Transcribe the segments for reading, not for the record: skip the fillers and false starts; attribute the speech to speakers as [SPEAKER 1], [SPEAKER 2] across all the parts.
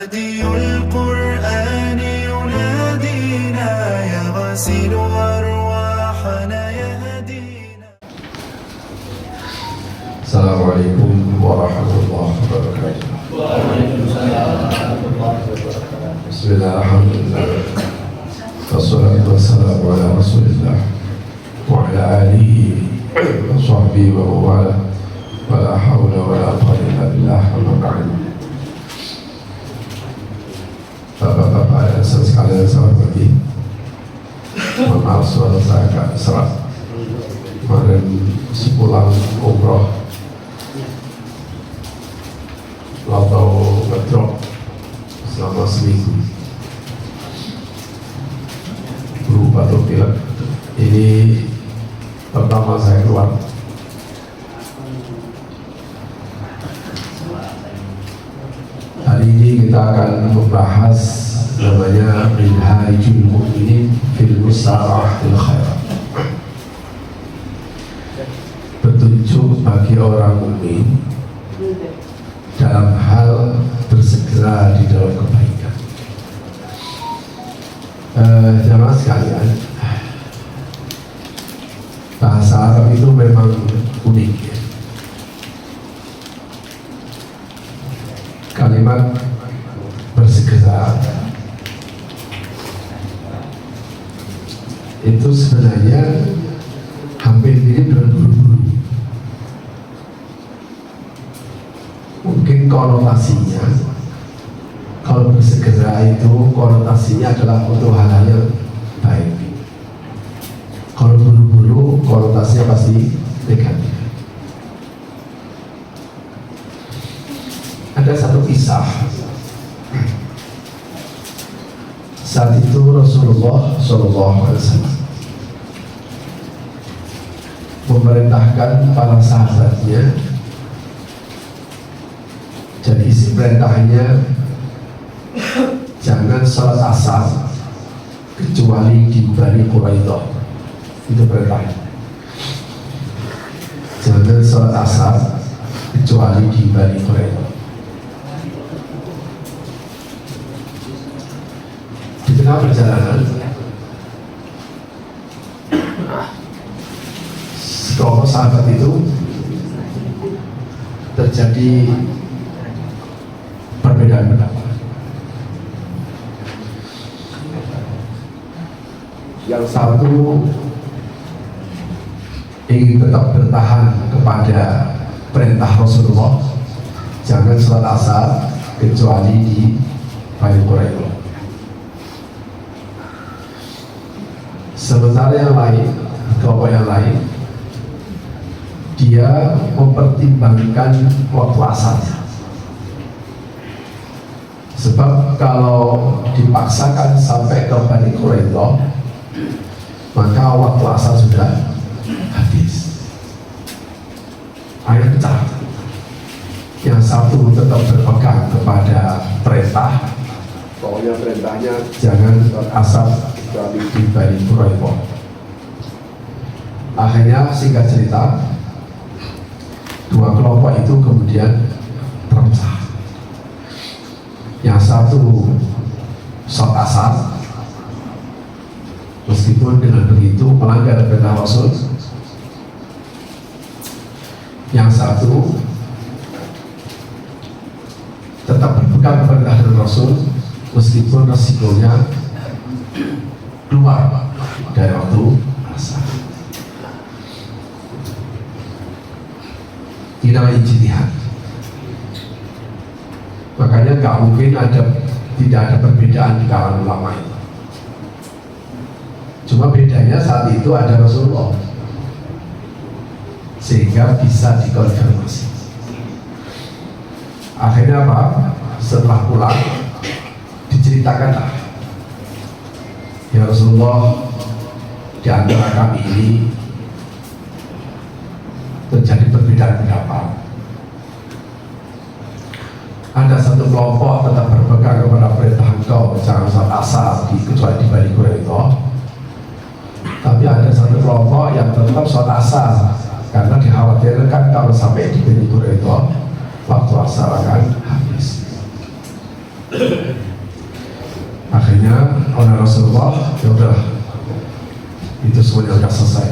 [SPEAKER 1] هدي القرآن ينادينا يغسل أرواحنا يهدينا.
[SPEAKER 2] السلام عليكم ورحمة الله وبركاته.
[SPEAKER 3] وعليكم السلام ورحمة الله وبركاته.
[SPEAKER 2] بسم الله الحمد لله والصلاة والسلام على رسول الله وعلى آله وصحبه ومن والاه ولا حول ولا قوة إلا بالله. أما بعد. Bapak-bapak dan sekalian saya hormati, mohon maaf suara saya agak serak. Kemarin sepulang umroh lalu ngedrop selama seminggu, berupa pilek. Ini pertama saya keluar. Hari ini kita akan membahas namanya Minhajul Mu'minin fil Musara'atil Khairat. Petunjuk bagi orang mukmin dalam hal bersegera di dalam kebaikan. Jamaah sekalian, bahasa Arab itu memang unik ya. Kalimat bersegera itu sebenarnya hampir mirip dengan buru-buru. Mungkin konotasinya, kalau bersegera itu konotasinya adalah untuk hal-hal yang baik. Kalau buru-buru konotasinya pasti negatif. Ada satu kisah. Saat itu Rasulullah SAW memerintahkan para sahabatnya. Jadi isi perintahnya, jangan sholat asar kecuali di Bani Quraidah. Itu perintahnya. Jangan sholat asar kecuali di Bani Quraidah. Di tengah perjalanan, sekelompok sahabat itu terjadi perbedaan pendapat. Yang satu ingin tetap bertahan kepada perintah Rasulullah, jangan sholat asar kecuali di Bani Quraidah. Sementara yang lain, kelompok yang lain, dia mempertimbangkan waktu asar. Sebab kalau dipaksakan sampai ke Bani Quraidah, maka waktu asar sudah habis. Akhirnya pecah. Yang satu tetap berpegang kepada perintah, pokoknya perintahnya jangan asar kecuali di Bani Quraidah. Akhirnya singkat cerita, dua kelompok itu kemudian terpecah. Yang satu sholat asar, meskipun dengan begitu melanggar perintah Rasul. Yang satu tetap berpegang kepada perintah Rasul, meskipun resikonya keluar dari waktu asar. Ini namanya ijtihad. Makanya nggak mungkin tidak ada perbedaan di kalangan ulama itu. Cuma bedanya saat itu ada Rasulullah, sehingga bisa dikonfirmasi. Akhirnya apa? Setelah pulang diceritakanlah, ya Rasulullah, di antara kami ini terjadi perbedaan pendapat. Ada satu kelompok tetap berpegang kepada perintah engkau, jangan sholat asar kecuali di Bani Quraidah. Tapi ada satu kelompok yang tetap sholat asar karena dikhawatirkan kalau sampai di Bani Quraidah waktu asar akan habis. Akhirnya oleh Rasulullah, ya udah, itu semuanya sudah selesai.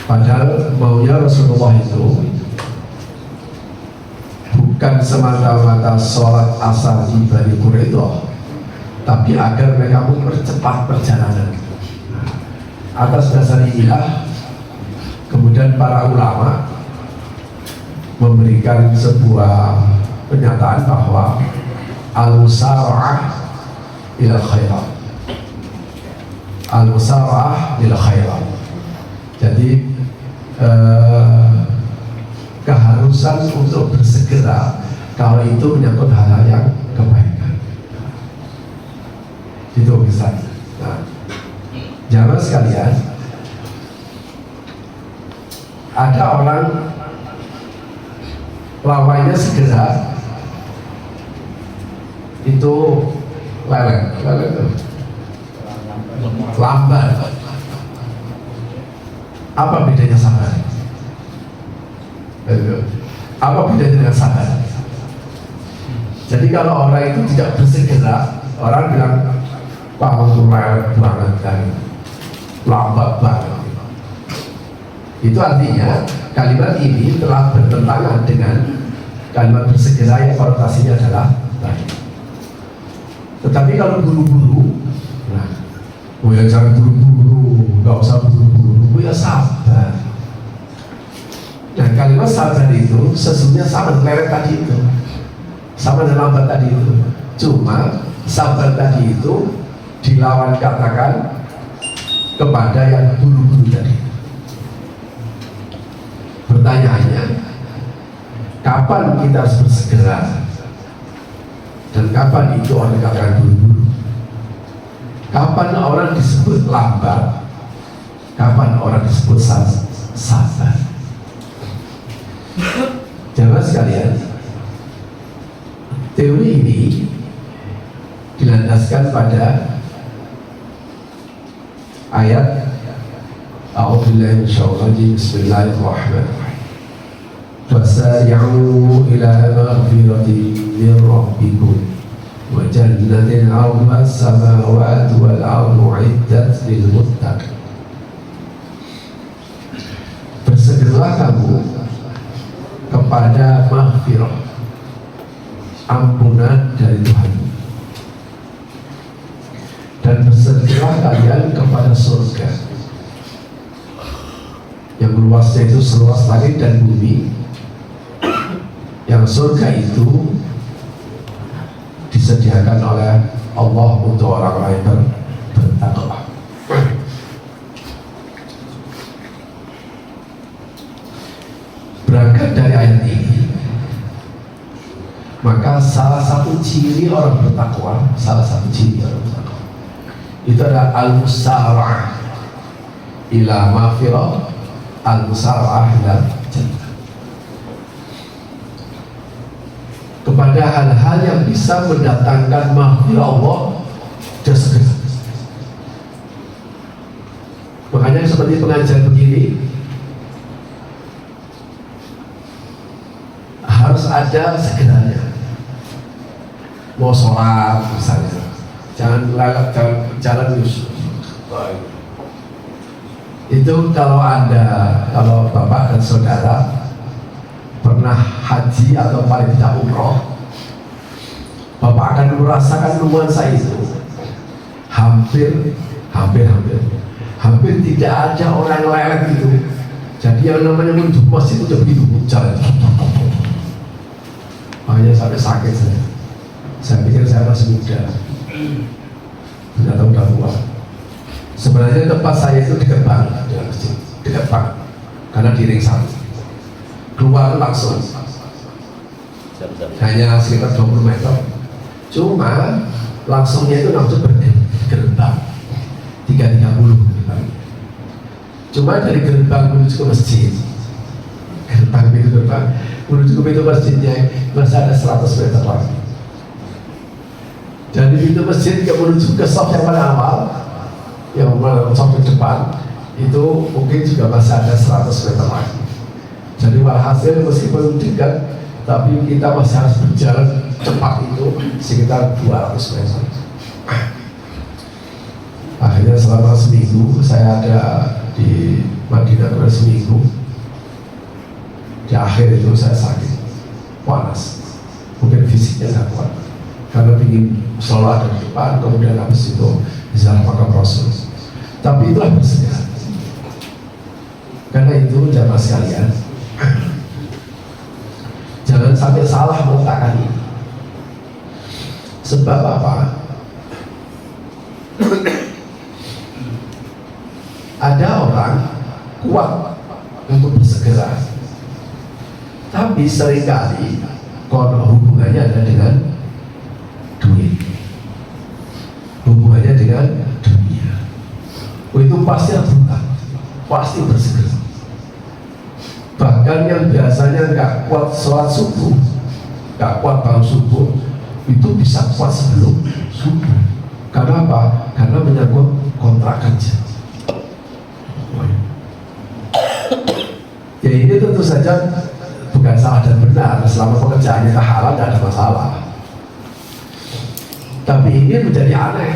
[SPEAKER 2] Padahal maunya Rasulullah itu bukan semata-mata sholat asar di Bani Quraidah, tapi agar mereka mempercepat perjalanan. Atas dasar inilah kemudian para ulama memberikan sebuah pernyataan bahwa al-musara'ah ila khairat, al-musara'ah ila khairat. Jadi keharusan untuk bersegera kalau itu menyangkut hal-hal yang kebaikan. Itu bisa. Nah, jamaah sekalian, ada orang lawannya segera itu lambat. Apa bedanya sabar? Apa bedanya dengan sabar? Jadi kalau orang itu tidak bersegera, orang bilang lambat banget dan lambat banget. Itu artinya kalimat ini telah bertentangan dengan kalimat bersegera yang konotasinya adalah baik. Tetapi kalau buru-buru, nah, ya jangan buru-buru, nggak usah buru-buru, ya sabar. Nah, kalimat sabar itu sesungguhnya sama dengan leret tadi itu, sama dengan lambat tadi itu. Cuma sabar tadi itu dilawan katakan kepada yang buru-buru tadi. Pertanyaannya, kapan kita harus bersegera dan kapan itu orang dikatakan buru-buru? Kapan orang disebut lambat? Kapan orang disebut sabar? Jamaah sekalian, teori ini dilandaskan pada ayat A'udzubillahi minasyaitonir rajim. Bismillahirrahmanirrahim. Fasari'u ila maghfiratin min rabbikum wa jannatin 'arduha as-samawati wal ardu 'iddat lil muttaqin. Bersegeralah kamu kepada maghfirah, ampunan dari Tuhan, dan bersegeralah kalian kepada surga yang luasnya itu seluas langit dan bumi, yang surga itu disediakan oleh Allah untuk orang-orang yang bertakwa. Berangkat dari ayat ini, maka salah satu ciri orang bertakwa, itu adalah al-musara'ah ila maghfirah, al-musara'ah ila jannah, kepada hal-hal yang bisa mendatangkan maghfirah Allah dan segera. Makanya seperti pengajian begini harus ada segeranya. Mau sholat misalnya, jangan lewat jalan Yusuf. Itu kalau bapak dan saudara pernah haji atau paling tidak umroh, bapak akan merasakan nuansa itu. Hampir tidak ada orang lelet itu. Jadi yang namanya menuju masjid itu udah begitu jalan. Makanya sampai sakit saya pikir saya masih muda, ternyata udah tua. Sebenarnya tempat saya itu dekat banget dengan masjid, dekat banget, karena di ring 1 keluar langsung hanya sekitar 20 meter. Cuma langsungnya itu langsung bergerbang 330. Cuma dari gerbang menuju ke masjid, gerbang menuju ke pintu masjidnya masih ada 100 meter lagi. Dari pintu masjid menuju ke shop yang paling awal, yang shop di depan itu mungkin juga masih ada 100 meter lagi. Jadi walhasil meskipun dekat, tapi kita masih harus berjalan cepat itu sekitar 200 meter. Akhirnya selama seminggu saya ada di Madinah seminggu. Di akhir itu saya sakit, panas, mungkin fisiknya nggak kuat karena ingin selalu ada di depan, kemudian habis itu ziarah makam Rasul. Tapi itulah bersedia. Karena itu jamaah sekalian, jangan sampai salah meletakkan ini. Sebab apa? Ada orang kuat untuk bersegera, tapi seringkali hubungannya ada dengan duit, hubungannya dengan dunia. Itu pasti rebutan, pasti bersegera. Bahkan yang biasanya nggak kuat sholat subuh, nggak kuat bangun subuh, itu bisa kuat sebelum subuh. Karena apa? Karena menyangkut kontrak kerja. Ya ini tentu saja bukan salah dan benar, selama pekerjaannya halal tidak ada masalah. Tapi ini menjadi aneh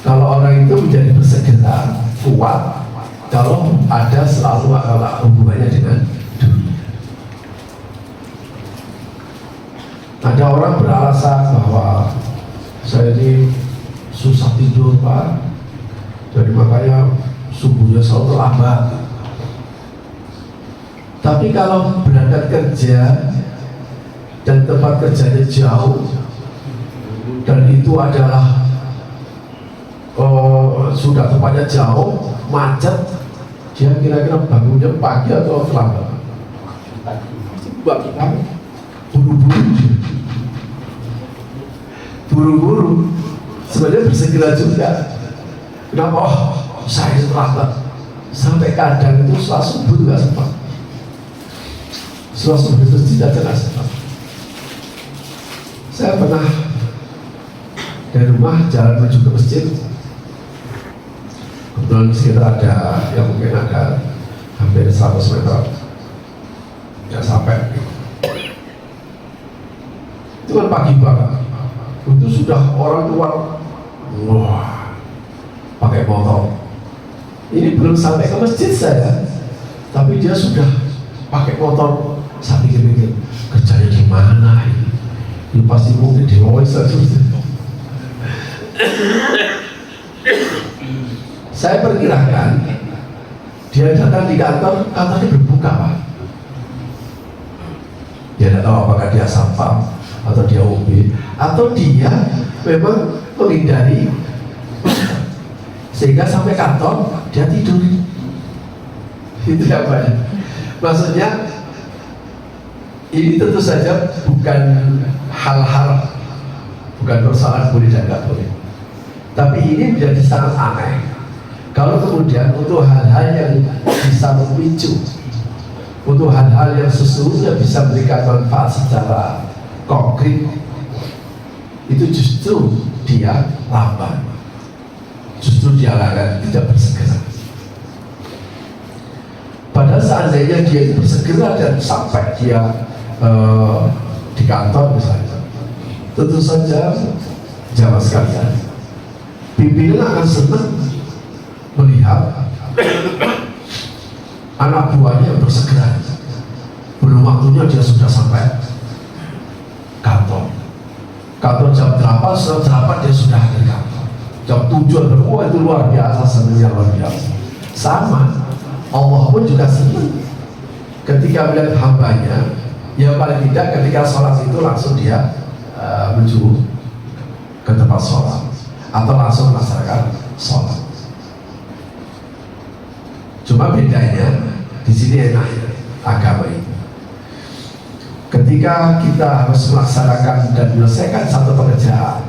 [SPEAKER 2] kalau orang itu menjadi bersegera, kuat, kalau ada selalu hubungannya dengan dunia. Ada orang beralasan bahwa saya ini susah tidur Pak, jadi makanya subuhnya selalu terlambat. Tapi kalau berangkat kerja dan tempat kerjanya jauh dan itu adalah sudah tempatnya jauh, macet, dia kira-kira bangunnya pagi atau terlambat? Buru-buru, sebenarnya bersegera juga. Kenapa? Saya terlambat. Sampai kadang itu setelah subuh juga sempat. Setelah subuh itu tidak jelas. Saya pernah dari rumah jalan menuju ke masjid. Kebetulan di sekitar ada yang mungkin ada hampir 100 meter, tidak sampai. Itu kan pagi banget. Itu sudah orang tua, wah, pakai motor. Ini belum sampai ke masjid saya, tapi dia sudah pakai motor. Saya pikir-pikir, kerjanya di mana ini? Ini pasti mungkin di Loisa. Saya perkirakan dia datang di kantor, kantornya berbuka Pak. Dia tidak tahu apakah dia satpam atau dia OB atau dia memang menghindari, sehingga sampai kantor dia tidur. Itu apa ya? Maksudnya ini tentu saja bukan hal-hal, bukan persoalan boleh dan tidak boleh. Tapi ini menjadi sangat aneh kalau kemudian untuk hal-hal yang bisa memicu, untuk hal-hal yang sesungguhnya bisa memberikan manfaat secara konkret, itu justru dia lambat, justru dia lalai, tidak bersegera. Padahal seandainya dia itu bersegera dan sampai dia di kantor misalnya, tentu saja jamaah sekalian, pimpinan akan senang melihat anak buahnya yang bersegera. Belum waktunya dia sudah sampai kantor. Kantor jam 8, jam 8 dia sudah ada di kantor. Jam 7, wah itu luar biasa, senangnya luar biasa. Sama, Allah pun juga senang ketika melihat hambanya, ya paling tidak ketika sholat itu langsung dia menuju ke tempat sholat atau langsung melaksanakan sholat. Cuma bedanya di sini enaknya agama ini. Ketika kita harus melaksanakan dan menyelesaikan satu pekerjaan,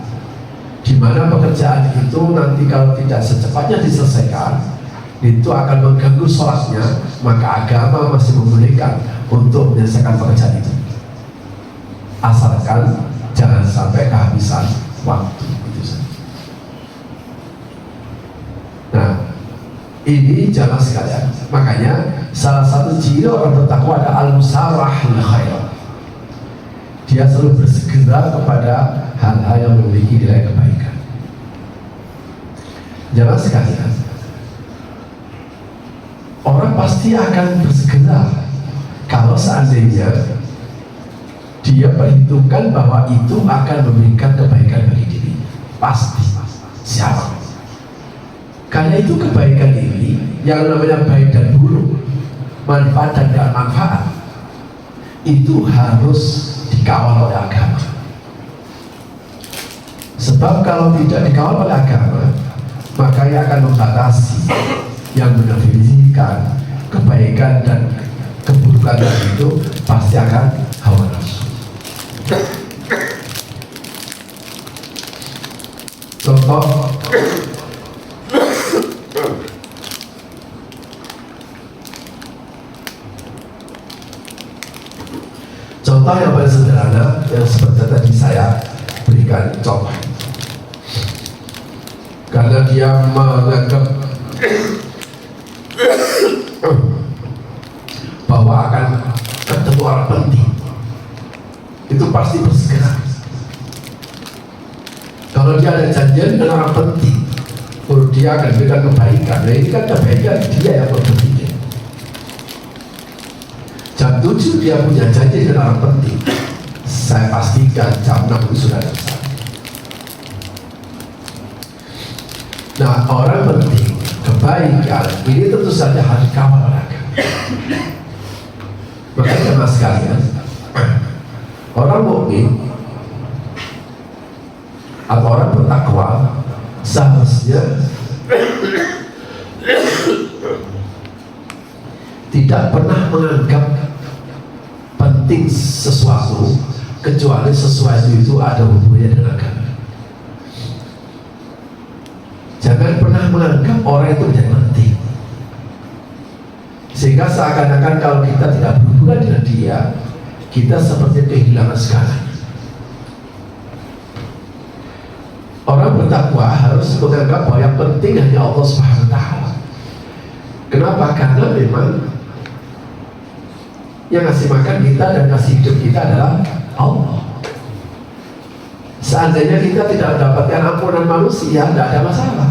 [SPEAKER 2] di mana pekerjaan itu nanti kalau tidak secepatnya diselesaikan, itu akan mengganggu sholatnya, maka agama masih membolehkan untuk menyelesaikan pekerjaan itu, asalkan jangan sampai kehabisan waktu itu saja. Nah, ini jamaah sekalian, makanya salah satu ciri orang bertakwa ada al-musarah lil khair, dia selalu bersegera kepada hal-hal yang memiliki nilai kebaikan. Jangan sekalian, orang pasti akan bersegera kalau seandainya dia perhitungkan bahwa itu akan memberikan kebaikan bagi diri. Pasti. Siapa? Karena itu kebaikan ini yang namanya baik dan buruk, manfaat dan tidak manfaat, itu harus dikawal oleh agama. Sebab kalau tidak dikawal oleh agama, maka ia akan membatasi yang mendefinisikan kebaikan dan keburukan itu pasti akan hawa nafsu. Contoh, yang paling sederhana yang seperti tadi saya berikan contoh, karena dia menganggap bahwa akan ketemu orang penting, itu pasti bersegera. Kalau dia ada janjian dengan orang penting, menurut dia akan berikan kebaikan. Nah ini kan kebaikan dia yang berpikir. Jam 7 dia punya janji dengan orang penting, saya pastikan jam 6 itu sudah selesai. Nah orang penting, kebaikan ini tentu saja harus dikawal oleh agama. Makanya mas sekalian, orang mukmin atau orang bertakwa seharusnya tidak pernah menganggap penting sesuatu kecuali sesuatu itu ada hubungannya dengan agama. Jangan pernah menganggap orang itu menjadi penting, sehingga seakan-akan kalau kita tidak berhubungan dengan dia, kita seperti kehilangan segalanya. Orang bertakwa harus menganggap bahwa yang penting hanya Allah Subhanahu wa Ta'ala. Kenapa? Karena memang yang ngasih makan kita dan ngasih hidup kita adalah Allah. Seandainya kita tidak mendapatkan ampunan manusia, tidak ada masalah.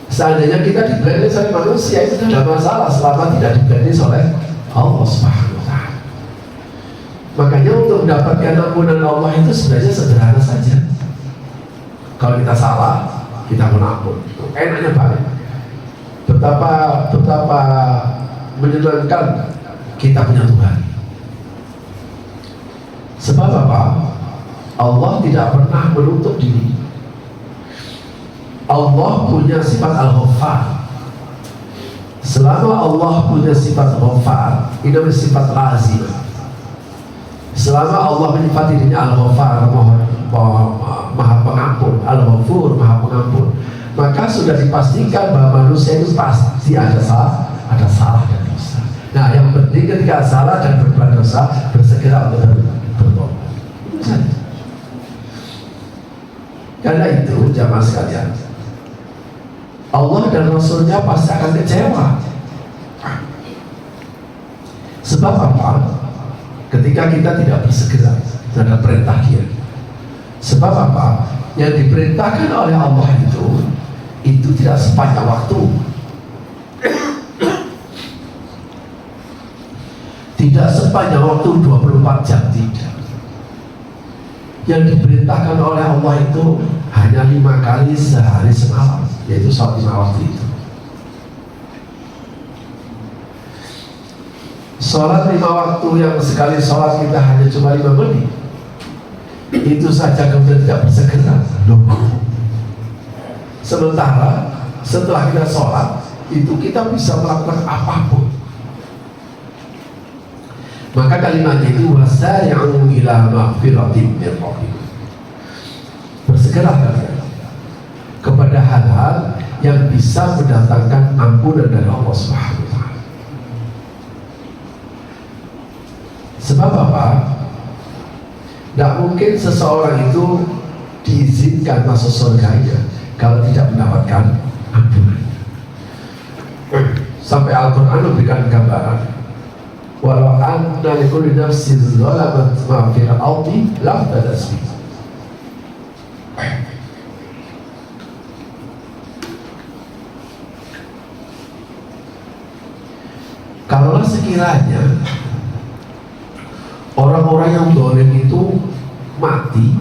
[SPEAKER 2] Seandainya kita dibanding oleh manusia, itu tidak ada masalah selama tidak dibanding oleh Allah Subhanahu wa Ta'ala. Makanya untuk mendapatkan ampunan Allah itu sebenarnya sederhana saja. Kalau kita salah, kita menampun. Enaknya banget. Betapa menyenangkan kita punya Tuhan. Sebab apa? Allah tidak pernah menutup diri. Allah punya sifat Al-Ghaffar. Selama Allah punya sifat Ghaffar, ini namanya sifat lazim. Selama Allah menyifati dirinya Al-Ghaffar, Maha Pengampun, Al-Ghafur, Maha Pengampun, maka sudah dipastikan bahwa manusia itu pasti ada salah dan dosa. Nah, yang penting ketika salah dan berbuat dosa, bersegera untuk bertobat. Itu saja. Karena itu, jamaah sekalian, Allah dan Rasulnya pasti akan kecewa. Sebab apa? Ketika kita tidak bersegera terhadap perintah Dia. Sebab apa? Yang diperintahkan oleh Allah itu tidak sepanjang waktu, tidak sepanjang waktu 24 jam, tidak. Yang diperintahkan oleh Allah itu hanya 5 kali sehari semalam, yaitu sholat 5 waktu itu. Sholat 5 waktu yang sekali sholat kita hanya cuma 5 menit, itu saja kemudian tidak bersegera. Sementara setelah kita sholat itu kita bisa melakukan apapun. Maka kalimatnya itu wasari'u ila maghfiratin min rabbikum. Bersegera kalian kepada hal-hal yang bisa mendatangkan ampunan dari Allah Subhanahu wa Ta'ala. Sebab apa? Tidak mungkin seseorang itu diizinkan masuk surganya kalau tidak mendapatkan ampunan. Sampai Al-Quran memberikan gambaran walau anna likulli nafsin zalamat ma fil ardi laftadat bihi. Kalaulah sekiranya orang-orang yang zalim itu mati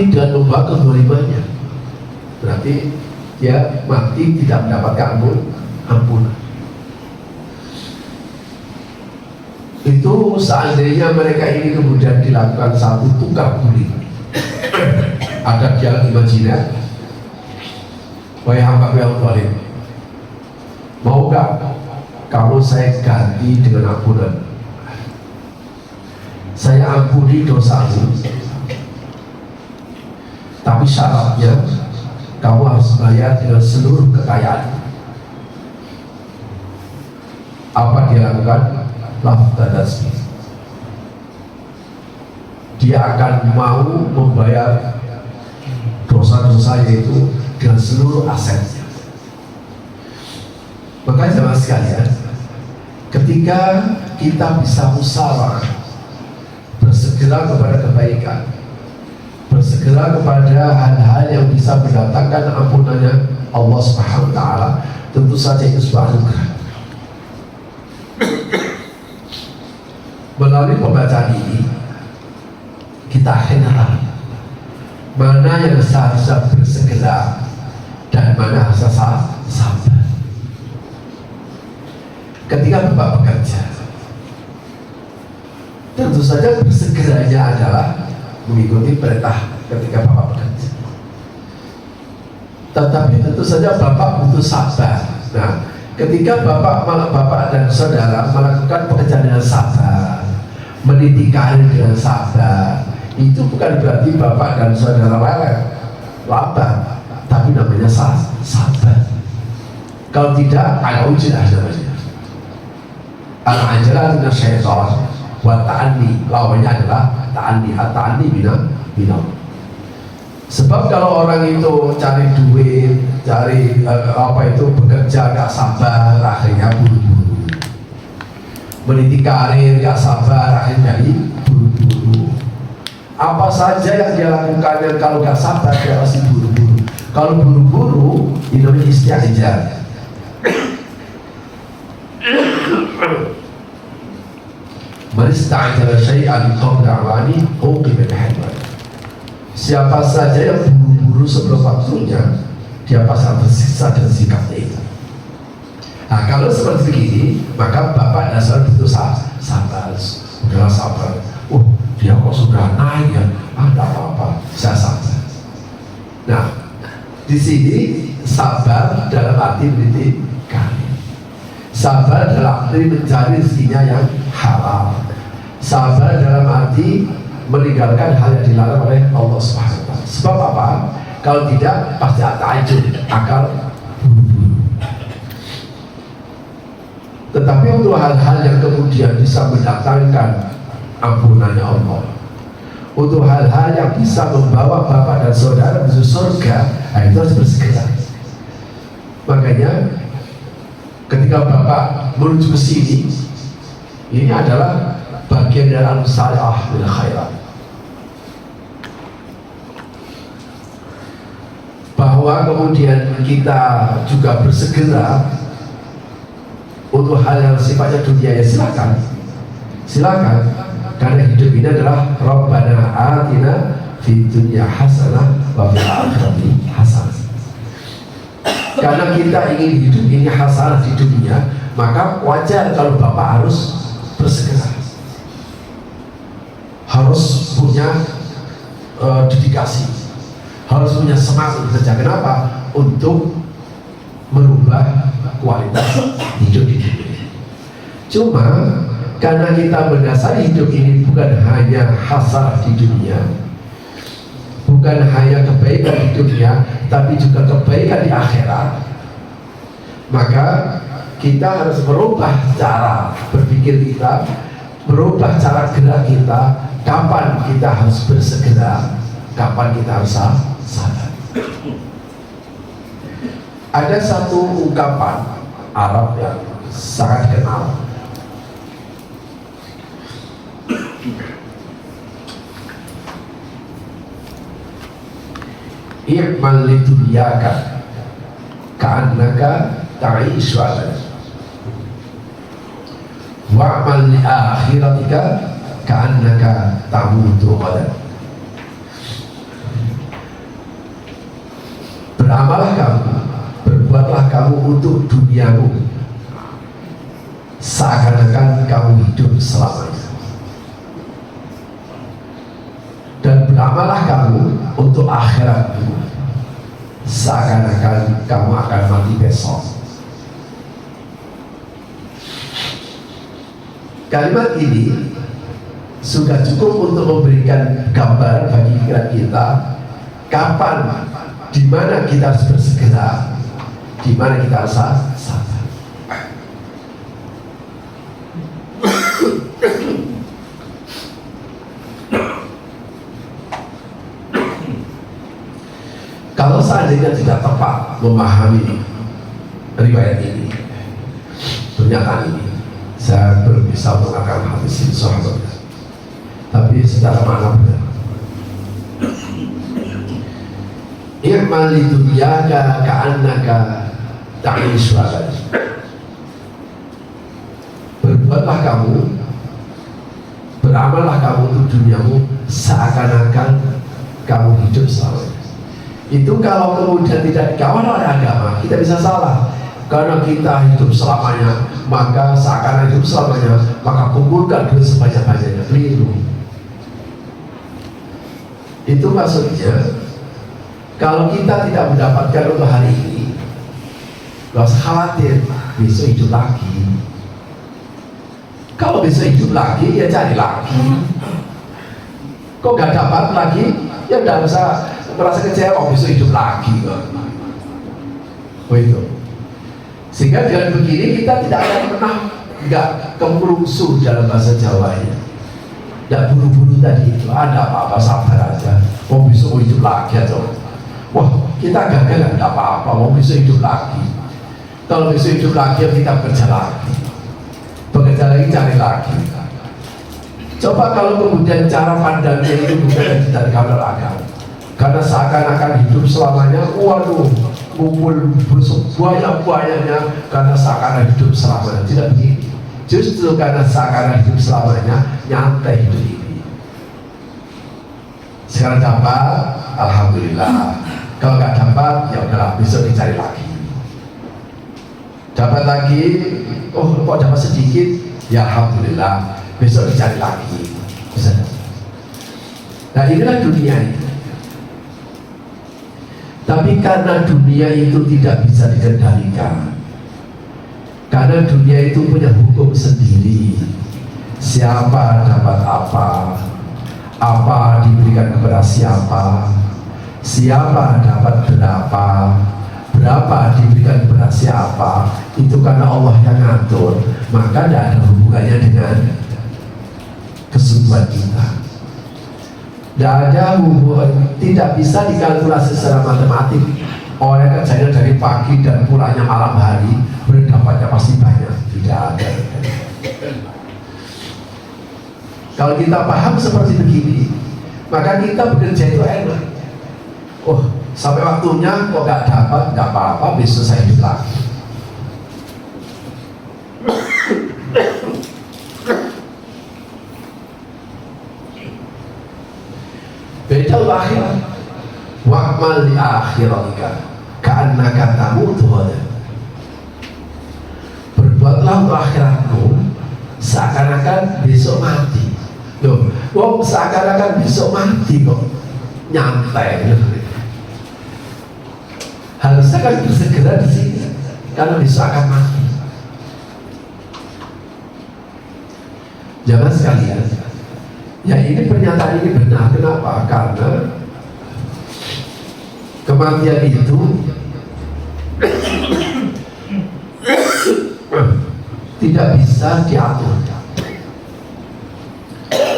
[SPEAKER 2] dan membawa kezalimannya, berarti dia mati tidak mendapatkan ampunan. Itu seandainya mereka ini kemudian dilakukan satu tukar guling. Ada jalan imajiner, wahai hamba yang zalim, mau gak kalau saya ganti dengan ampunan? Saya ampuni dosamu, tapi syaratnya kamu harus bayar dengan seluruh kekayaan. Apa dia lakukan? Laftadas. Dia akan mau membayar dosa-dosanya itu dengan seluruh asetnya. Maka jemaah sekalian, ketika kita bisa musyawarah, bersegera kepada kebaikan, bersegera kepada hal-hal yang bisa mendatangkan ampunannya Allah Subhanahu wa Ta'ala, tentu saja itu sebuah anugerah. Melalui pembacaan ini kita kenal mana yang seharusnya bersegera dan mana harus sabar. Ketika Bapak bekerja, tentu saja bersegeranya adalah mengikuti perintah ketika Bapak bekerja. Tetapi tentu saja Bapak butuh sabar. Nah, ketika Bapak dan saudara melakukan pekerjaan dengan sabar, meniti karir dengan sabar, itu bukan berarti Bapak dan saudara lambat, tapi namanya sabar. Kalau tidak, ada ujian namanya. Al-ajalah dengan syaitan, wa ta'anni, lawannya adalah ta'anni bina. Sebab kalau orang itu cari duit, cari bekerja gak sabar, akhirnya buru-buru. Meniti karir gak sabar, akhirnya buru-buru. Apa saja yang dia lakukan yang kalau gak sabar dia pasti buru-buru. Kalau buru-buru, itu namanya istiajar. Marista'ajala syai'an qabla awani uqiba bihadwan. Siapa saja yang buru-buru sebelum waktunya, dia pasti tersiksa dengan sikapnya itu. Nah, kalau seperti begini, maka Bapak dan saudara butuh sabar. Udahlah sabar. Dia kok sudah naik ya? Tidak apa-apa, saya sabar. Nah, di sini sabar dalam arti meniti karir. Sabar dalam arti mencari rezekinya yang halal. Sabar dalam arti meninggalkan hal yang dilarang oleh Allah Subhanahu wa Ta'ala. Sebab apa? Kalau tidak pasti akal buru-buru. Tetapi untuk hal-hal yang kemudian bisa mendatangkan ampunannya Allah, untuk hal-hal yang bisa membawa Bapak dan saudara menuju surga, itu harus bersegera. Makanya ketika Bapak menuju ke sini, ini adalah bagian dari al-musari'ah bil khairat, bahwa kemudian kita juga bersegera untuk hal yang sifatnya dunia. Ya silakan, karena hidup ini adalah Rabbana atina fid dunya hasanah wa fil akhirati hasanah. Karena kita ingin hidup ini hasanah di dunia, maka wajar kalau Bapak harus bersegera, harus punya dedikasi, harus punya semangat bekerja. Kenapa? Untuk merubah kualitas hidup di dunia. Cuma karena kita mendasari hidup ini bukan hanya hasanah di dunia, bukan hanya kebaikan di dunia, tapi juga kebaikan di akhirat, maka kita harus merubah cara berpikir kita, merubah cara gerak kita. Kapan kita harus bersegera, kapan kita harus sabar. Ada satu ungkapan Arab yang sangat dikenal, i'mal lidunyaka ka'annaka ta'ishu 'alaiha wa'mal li akhiratika ka'annaka tamutu ghadan. Beramallah kamu, berbuatlah kamu untuk duniamu seakan-akan kamu hidup selamanya, dan beramallah kamu untuk akhiratmu seakan-akan kamu akan mati besok. Kalimat ini sudah cukup untuk memberikan gambaran bagi pikiran kita kapan, di mana kita harus bersegera, di mana kita harus sabar. Kalau seandainya tidak tepat memahami riwayat ini, pernyataan ini, saya belum bisa mengatakan hadis ini sahabat, tapi secara makna benar. I'mal lidunyaka ka'annaka ta'ishu 'alaiha. Berbuatlah kamu, beramallah kamu untuk duniamu seakan-akan kamu hidup selamanya. Itu kalau kemudian tidak dikawal oleh agama, kita bisa salah. Karena kita hidup selamanya, maka seakan hidup selamanya, maka kumpulkan duit sebanyak-banyaknya. Keliru. Itu maksudnya, kalau kita tidak mendapatkan untuk hari ini, gak usah khawatir, besok hidup lagi. Kalau besok hidup lagi, ya cari lagi. Kok gak dapat lagi, ya gak usah merasa kecewa, besok hidup lagi. Oh itu. Sehingga dengan begini kita tidak akan pernah nggak kemerungsung dalam bahasa Jawanya. Tidak buru-buru tadi itu, ada apa-apa sabar aja. Mau besok hidup lagi atau wah kita gagal nggak apa-apa, mau besok hidup lagi. Kalau besok hidup lagi kita bekerja lagi, cari lagi. Coba kalau kemudian cara pandangnya itu bukan dari kamar agama, karena seakan-akan hidup selamanya, waduh, kumpul buaya-buayanya karena seakan-akan hidup selamanya. Tidak begitu. Justru karena seakan-akan hidup selamanya, nyantai hidup ini. Sekarang dapat, alhamdulillah. Kalau nggak dapat, ya udahlah, besok dicari lagi. Dapat lagi, oh kok dapat sedikit, ya alhamdulillah, besok dicari lagi. Bisa. Nah inilah dunia itu. Tapi karena dunia itu tidak bisa dikendalikan, karena dunia itu punya hukum sendiri. Siapa dapat apa diberikan kepada siapa, siapa dapat berapa diberikan kepada siapa, itu karena Allah yang ngatur, maka tidak ada hubungannya dengan kesungguhan kita. Tidak ada hubungan, tidak bisa dikalkulasi secara matematik. Orang kerjanya dari pagi dan pulangnya malam hari, berdapatnya pasti banyak. Tidak ada. Kalau kita paham seperti begini, maka kita bekerja itu enak. Oh, sampai waktunya kok nggak dapat, nggak apa-apa, besok saya hidup lagi. Beda akhirat. Wa'mal li akhiratika ka'annaka tamutu ghadan. Berbuatlah untuk akhiratmu seakan-akan besok mati. Loh, wong seakan-akan besok mati kok nyantai. Harusnya kan bersegera di sini karena besok akan mati. Jangan sekalian. Ya ini pernyataan ini benar. Kenapa? Karena kematian itu tidak bisa diatur.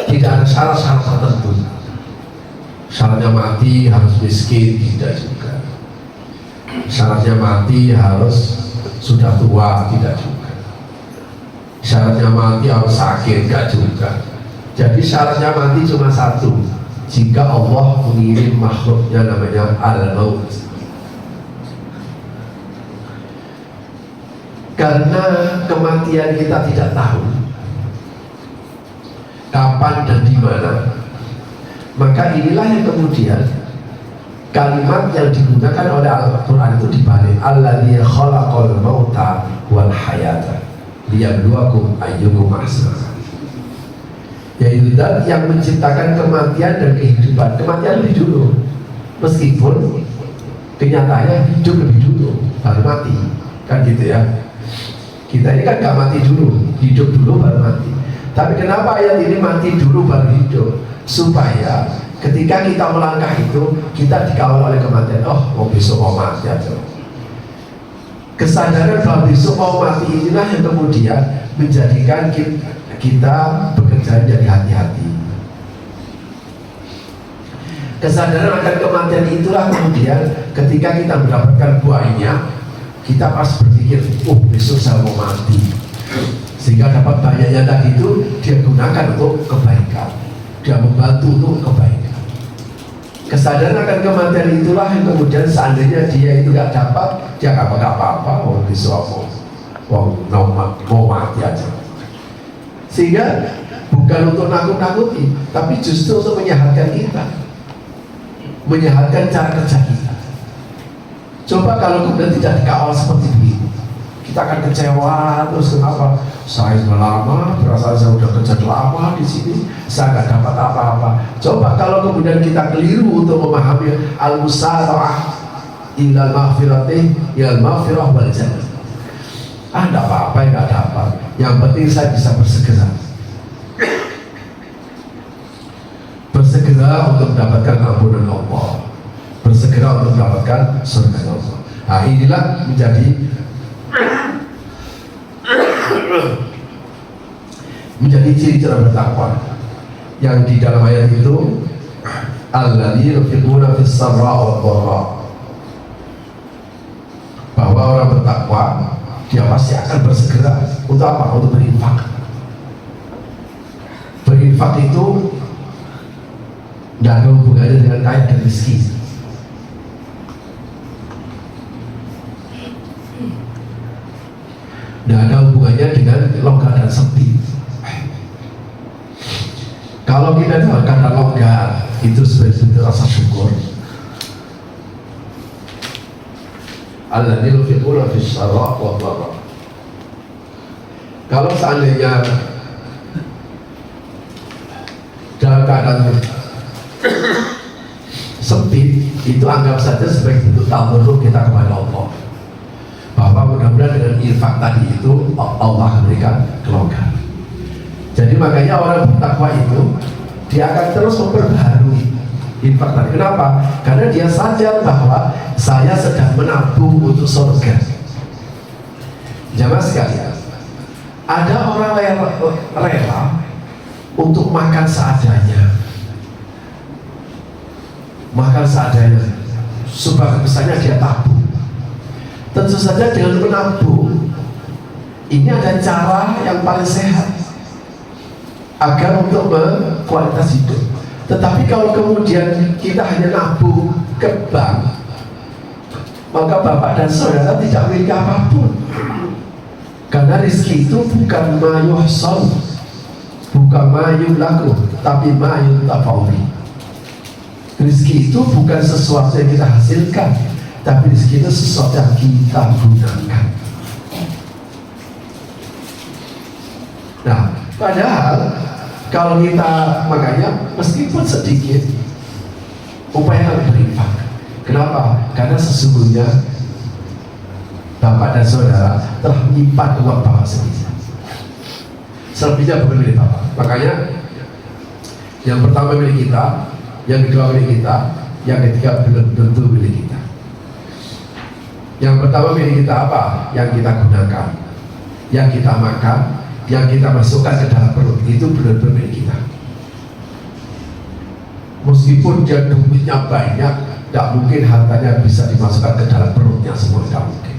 [SPEAKER 2] Tidak ada syarat-syarat tertentu. Syaratnya mati harus miskin, tidak juga. Syaratnya mati harus sudah tua, tidak juga. Syaratnya mati harus sakit, tidak juga. Jadi syaratnya mati cuma satu, jika Allah mengirim makhluknya namanya al-maut. Karena kematian kita tidak tahu kapan dan di mana, maka inilah yang kemudian kalimat yang digunakan oleh Al-Quran itu dibalik, alladzi khalaqal mauta wal hayata liyabluwakum ayyukum ahsanu, yaitu zat yang menciptakan kematian dan kehidupan. Kematian lebih dulu, meskipun kenyataannya hidup lebih dulu baru mati, kan gitu ya. Kita ini kan gak mati dulu, hidup dulu baru mati. Tapi kenapa ayat ini mati dulu baru hidup? Supaya ketika kita melangkah itu, kita dikawal oleh kematian. Oh, mau besok mau mati aja. Kesadaran bahwa besok mau mati inilah yang kemudian menjadikan kita bekerja jadi hati-hati. Kesadaran akan kematian itulah kemudian ketika kita mendapatkan buahnya, kita pas berpikir, oh besok saya mau mati, sehingga dapat banyaknya tadi itu dia gunakan untuk kebaikan, dia membantu untuk kebaikan. Kesadaran akan kematian itulah yang kemudian seandainya dia itu gak dapat, dia gak apa-apa, oh besok mau mati aja. Sehingga bukan untuk nakut-nakuti, tapi justru untuk menyehatkan kita, menyehatkan cara kerja kita. Coba kalau kemudian tidak dikawal seperti ini, kita akan kecewa. Terus kenapa? Saya sudah lama, perasaan saya sudah kerja lama di sini, saya nggak dapat apa-apa. Coba kalau kemudian kita keliru untuk memahami al-musara'ah ilal maghfirati ilal maghfirah wal jannah. Nggak apa-apa, nggak dapat. Yang penting saya bisa bersegera, bersegera untuk mendapatkan ampunan Allah, bersegera untuk mendapatkan surga Allah. Nah, inilah menjadi ciri-ciri bertakwa yang di dalam ayat itu, alladzina yunfiquna fis sarra'i wad dharra, bahwa orang bertakwa dia pasti akan bersegera untuk apa? Untuk berinfak. Berinfak itu tidak ada hubungannya dengan kaya dan miskin. Tidak ada hubungannya dengan longgar dan sempit. Kalau kita dalam kata longgar itu sebagai rasa syukur. Alladzina yunfiquna fis sarra'i wad dharra. Kalau seandainya dalam keadaan sempit, itu anggap saja sebagai bentuk tabarruk kita kepada Allah, bahwa mudah-mudahan dengan infak tadi itu Allah memberikan kelonggaran. Jadi makanya orang bertakwa itu dia akan terus memperbaharui infak tadi. Kenapa? Karena dia sadar bahwa saya sedang menabung untuk surga. Jamaah sekalian, ada orang yang rela untuk makan seadanya, supaya misalnya dia tabung. Tentu saja dengan menabung ini ada cara yang paling sehat agar untuk kualitas hidup. Tetapi kalau kemudian kita hanya nabung ke bank, maka bapak dan saudara tidak memiliki apapun. Karena rezeki itu bukan mayuhsal, bukan mayulaku, tapi mayutafawri. Rezeki itu bukan sesuatu yang kita hasilkan, tapi rezeki itu sesuatu yang kita gunakan. Nah, padahal kalau kita, makanya meskipun sedikit, upayakan berinfak. Kenapa? Karena sesungguhnya bapak dan saudara telah menyimpan uang bapak sendiri. Selebihnya bukan milik bapak. Makanya yang pertama milik kita, yang kedua milik kita, yang ketiga belum tentu milik kita. Yang pertama milik kita apa? Yang kita gunakan, yang kita makan, yang kita masukkan ke dalam perut, itu benar-benar milik kita. Meskipun dia duitnya banyak, tidak mungkin hartanya bisa dimasukkan ke dalam perutnya semua, tidak mungkin.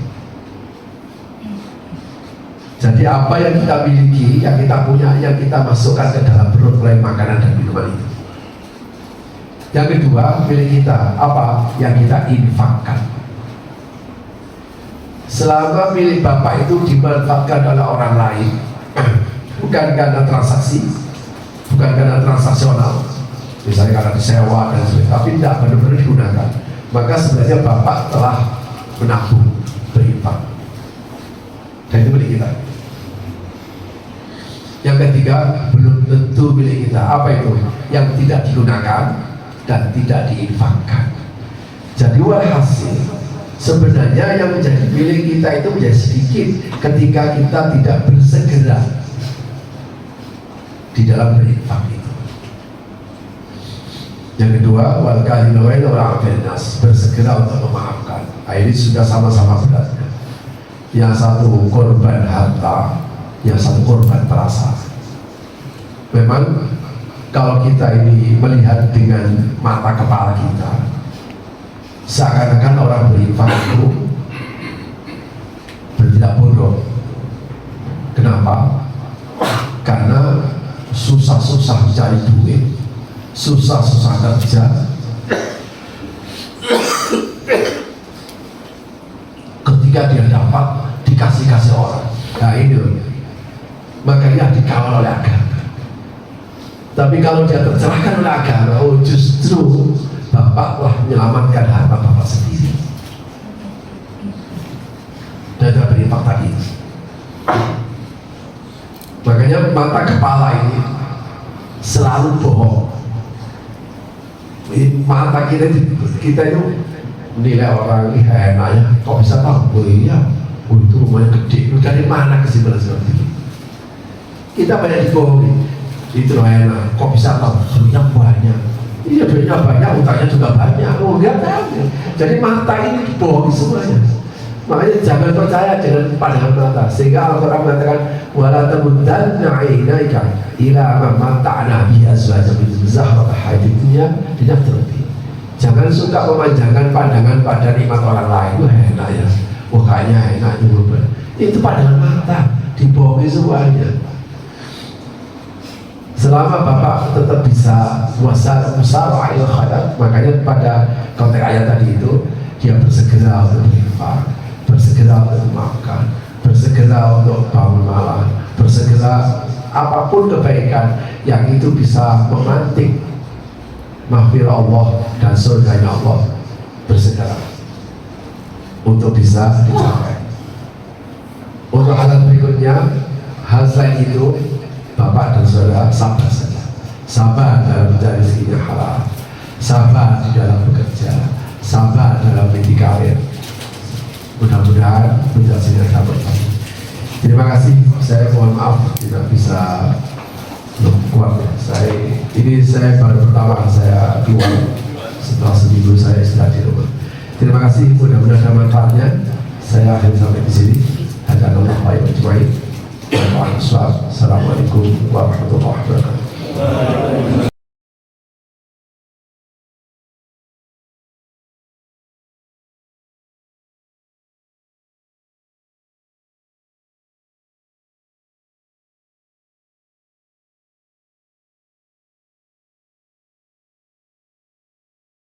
[SPEAKER 2] Jadi apa yang kita miliki, yang kita punya, yang kita masukkan ke dalam perut melalui makanan dan minuman itu. Yang kedua, milik kita apa? Yang kita infakkan. Selama milik Bapak itu dimanfaatkan oleh orang lain, bukan karena transaksi, bukan karena transaksional, misalnya karena disewa dan sebagainya, tapi tidak benar-benar digunakan, maka sebenarnya Bapak telah menabung, berinfak, dan itu milik kita. Yang ketiga, belum tentu milik kita. Apa itu? Yang tidak digunakan dan tidak diinfakkan. Jadi walhasil, sebenarnya yang menjadi milik kita itu menjadi sedikit ketika kita tidak bersegera di dalam berinfak itu. Yang kedua, wal kahilu wal afinas, bersegera untuk memaafkan. Nah, ini sudah sama-sama beratnya. Yang satu korban harta, yang satu korban perasaan. Memang kalau kita ini melihat dengan mata kepala kita, seakan-akan orang berinfak itu bertindak bodoh. Kenapa? Karena susah-susah cari duit, susah-susah kerja, ketika dia dapat dikasih orang. Nah ini loh, makanya dikawal oleh agama. Tapi kalau dia tercerahkan oleh agama, oh justru Bapak telah menyelamatkan harta Bapak sendiri. Dan dia berinfak tadi. Makanya mata kepala ini selalu bohong. Mata kita itu menilai orang ini enaknya, kok bisa tahu? Oh iya, itu rumahnya gede. Dari mana kesimpulan seperti itu? Kita banyak dibohongi. Itu loh enak, kok bisa tahu? Duitnya banyak. Iya, duitnya banyak, utangnya juga banyak. Oh enggak tahu. Jadi mata ini dibohongi semuanya. Makanya jangan percaya dengan pandangan mata. Sehingga Al-Quran mengatakan wala tamuddanna 'ainaika ila ma mata'na bi azwajin min zahratil hayatid dunya linaftinahum. Jangan suka memanjangkan pandangan pada nikmat orang lain. Wah enak ya, wah kayaknya enak juga. Itu pandangan mata, dibohongi semuanya. Selama Bapak tetap bisa musara il khairat, makanya pada konteks ayat tadi itu dia bersegera untuk berinfak, bersegera untuk memaafkan, bersegera untuk bangun malam, bersegera apapun kebaikan yang itu bisa memantik mahfir Allah dan surganya Allah, bersegera untuk bisa dicapai. Untuk hal berikutnya, hal selain itu, Bapak dan saudara sabar saja. Sabar dalam mencari rezekinya halal, sabar di dalam bekerja, sabar dalam meniti karir. Mudah-mudahan penjelasannya dapat. Terima kasih. Saya mohon maaf tidak bisa kuat. Saya baru pertama saya keluar, setelah seminggu saya sudah di rumah. Terima kasih. Mudah-mudahan ada manfaatnya. Saya akhir sampai di sini. Hadanallahu wa iyyakum. Assalamualaikum warahmatullahi wabarakatuh.